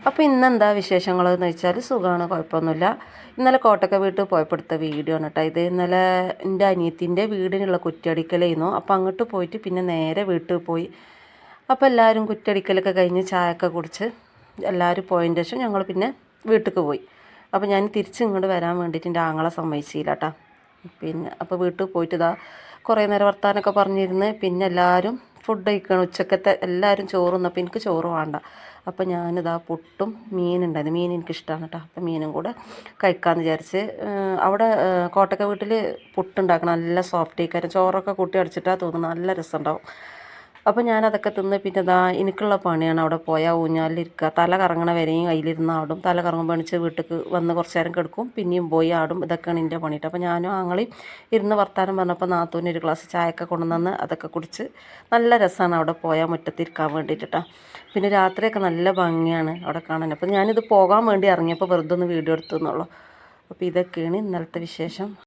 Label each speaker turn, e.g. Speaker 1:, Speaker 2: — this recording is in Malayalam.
Speaker 1: അപ്പോൾ ഇന്നെന്താ വിശേഷങ്ങളെന്ന് വെച്ചാൽ സുഖമാണ്, കുഴപ്പമൊന്നുമില്ല. ഇന്നലെ കോട്ടക്ക വീട്ടിൽ പോയപ്പോൾ എടുത്ത വീഡിയോ ആണ് കേട്ടോ ഇത്. ഇന്നലെ എൻ്റെ അനിയത്തിൻ്റെ വീടിനുള്ള കുറ്റിയടിക്കലായിരുന്നു. അപ്പോൾ അങ്ങോട്ട് പോയിട്ട് പിന്നെ നേരെ വീട്ടിൽ പോയി. അപ്പോൾ എല്ലാവരും കുറ്റിയടിക്കലൊക്കെ കഴിഞ്ഞ് ചായയൊക്കെ കുടിച്ച് എല്ലാവരും പോയതിൻ്റെ ശേഷം ഞങ്ങൾ പിന്നെ വീട്ടിലേക്ക് പോയി. അപ്പോൾ ഞാൻ തിരിച്ച് ഇങ്ങോട്ട് വരാൻ വേണ്ടിയിട്ട് എൻ്റെ ആങ്ങളെ സമ്മതിച്ചില്ല കേട്ടോ. പിന്നെ അപ്പോൾ വീട്ടിൽ പോയിട്ട് ഇതാ കുറേ നേരം വർത്താനമൊക്കെ പറഞ്ഞിരുന്ന് പിന്നെ എല്ലാവരും ഫുഡ് കഴിക്കണം. ഉച്ചക്കത്തെ എല്ലാവരും ചോറുന്നപ്പോൾ എനിക്ക് ചോറ് വേണ്ട. അപ്പോൾ ഞാനിതാ പുട്ടും മീനുണ്ടായിരുന്നു, മീൻ എനിക്കിഷ്ടമാണ് കേട്ടോ. അപ്പോൾ മീനും കൂടെ കഴിക്കാമെന്ന് വിചാരിച്ച് അവിടെ കോട്ടക്ക വീട്ടിൽ പുട്ടുണ്ടാക്കണം, നല്ല സോഫ്റ്റ് ആയിക്കാരം. ചോറൊക്കെ കൂട്ടി അടിച്ചിട്ടാണ് തോന്നുന്നു, നല്ല രസമുണ്ടാവും. അപ്പോൾ ഞാനതൊക്കെ തിന്ന് പിന്നെ ഇതാ എനിക്കുള്ള പണിയാണ് അവിടെ പോയാൽ ഊഞ്ഞാലിരിക്കുക. തല കറങ്ങണ വരെയും അതിലിരുന്ന് ആടും. തല കറങ്ങുമ്പോൾ എണിച്ച് വീട്ടിലേക്ക് വന്ന് കുറച്ച് നേരം കിടക്കും, പിന്നെയും പോയി ആടും. ഇതൊക്കെയാണ് എൻ്റെ പണിയിട്ട്. അപ്പോൾ ഞാനും ആങ്ങളെയും ഇരുന്ന് വർത്താനം പറഞ്ഞപ്പോൾ നാത്തൂന് ഒരു ഗ്ലാസ് ചായയൊക്കെ കൊണ്ടുവന്ന് അതൊക്കെ കുടിച്ച് നല്ല രസമാണ് അവിടെ പോയാൽ മുറ്റത്തിരിക്കാൻ വേണ്ടിയിട്ടാ. പിന്നെ രാത്രിയൊക്കെ നല്ല ഭംഗിയാണ് അവിടെ കാണാൻ. അപ്പോൾ ഞാനിത് പോകാൻ വേണ്ടി ഇറങ്ങിയപ്പോൾ വെറുതെ ഒന്ന് വീഡിയോ എടുത്തു എന്നുള്ളൂ. അപ്പോൾ ഇതൊക്കെയാണ് ഇന്നലത്തെ വിശേഷം.